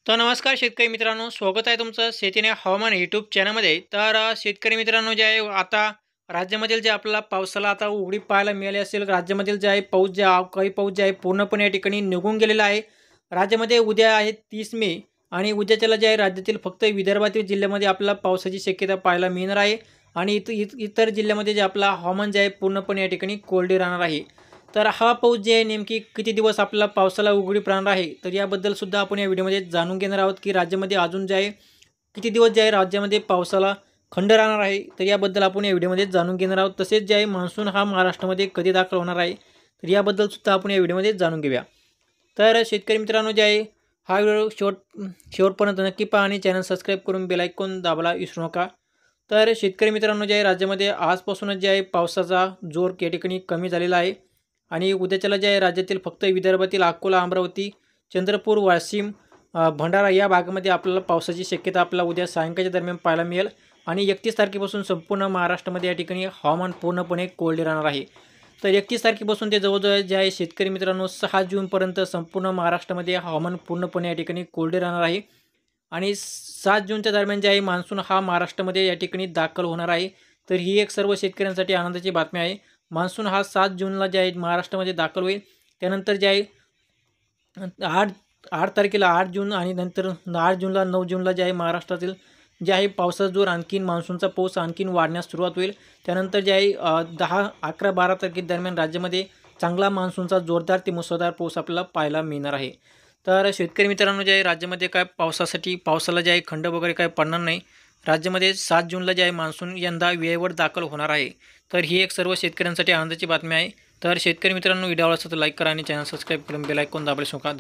तर नमस्कार शेतकरी मित्रांनो, स्वागत आहे तुमचं शेतीने हवामान यूट्यूब चॅनलमध्ये. शेतकरी मित्रांनो जे आहे आता राज्यामधील जे आपल्याला पावसाला आता उघडीप पाहायला मिळाली असेल. राज्यामधील जे आहे पाऊस काही पाऊस जे आहे पूर्णपणे या ठिकाणी निघून गेलेला आहे. राज्यामध्ये उद्या आहे 30 मे आणि उद्याच्याला जे आहे राज्यातील फक्त विदर्भातील जिल्ह्यामध्ये आपल्याला पावसाची शक्यता पाहायला मिळणार आहे आणि इतर जिल्ह्यामध्ये जे आपला हवामान जे आहे पूर्णपणे या ठिकाणी कोरडे राहणार आहे. तर हा पाऊस जे आहे नेमकी किती दिवस आपल्याला पावसाला उघडीप राहणार आहे, तर याबद्दल सुद्धा आपण या व्हिडिओमध्ये जाणून घेणार आहोत की राज्यामध्ये अजून जे आहे किती दिवस जे आहे राज्यामध्ये पावसाला खंड राहणार आहे. तर याबद्दल आपण या व्हिडिओमध्ये जाणून घेणार आहोत. तसेच जे आहे मान्सून हा महाराष्ट्रामध्ये कधी दाखल होणार आहे, तर याबद्दल सुद्धा आपण या व्हिडिओमध्ये जाणून घेऊया. तर शेतकरी मित्रांनो जे आहे हा व्हिडिओ शेवटपर्यंत नक्की पहा आणि चॅनल सबस्क्राईब करून बेल आयकॉन दाबायला विसरू नका. तर शेतकरी मित्रांनो जे आहे राज्यामध्ये आजपासूनच जे आहे पावसाचा जोर या ठिकाणी कमी झालेला आहे आणि उद्याच्याला जे आहे राज्यातील फक्त विदर्भातील अकोला, अमरावती, चंद्रपूर, वाशिम, भंडारा या भागामध्ये आपल्याला पावसाची शक्यता आपल्याला उद्या सायंकाळच्या दरम्यान पाहायला मिळेल आणि 31 तारखेपासून संपूर्ण महाराष्ट्रामध्ये या ठिकाणी हवामान पूर्णपणे कोरडे राहणार आहे. तर 31 तारखेपासून ते जवळजवळ जे आहे शेतकरी मित्रांनो 6 जूनपर्यंत संपूर्ण महाराष्ट्रामध्ये हवामान पूर्णपणे या ठिकाणी कोरडे राहणार आहे आणि 7 जूनच्या दरम्यान जे आहे मान्सून हा महाराष्ट्रामध्ये या ठिकाणी दाखल होणार आहे. तर ही एक सर्व शेतकऱ्यांसाठी आनंदाची बातमी आहे. मान्सून हा 7 जूनला जे आहे महाराष्ट्रामध्ये दाखल होईल. त्यानंतर जे आहे 8 8 तारखेला 8 जून आणि नंतर 8 जूनला 9 जूनला जे आहे महाराष्ट्रातील जे आहे पावसाचा जोर आणखीन मान्सूनचा पाऊस आणखीन वाढण्यास सुरुवात होईल. त्यानंतर जे आहे 10, 11, 12 तारखेदरम्यान राज्यामध्ये चांगला मान्सूनचा जोरदार ते मुसळधार पाऊस आपल्याला पाहायला मिळणार आहे. तर शेतकरी मित्रांनो जे आहे राज्यामध्ये काय पावसाला जे आहे खंड वगैरे काय पडणार नाही. राज्यामध्ये 7 जूनला जे आहे मान्सून यंदा वेळेवर दाखल होणार आहे. तर ही एक सर्व शेतकऱ्यांसाठी आनंदाची बातमी आहे. तर शेतकरी मित्रांनो व्हिडिओ आवडला तर लाईक करा आणि चॅनल सबस्क्राईब करून बेल आयकॉन दाबायला विसरू नका.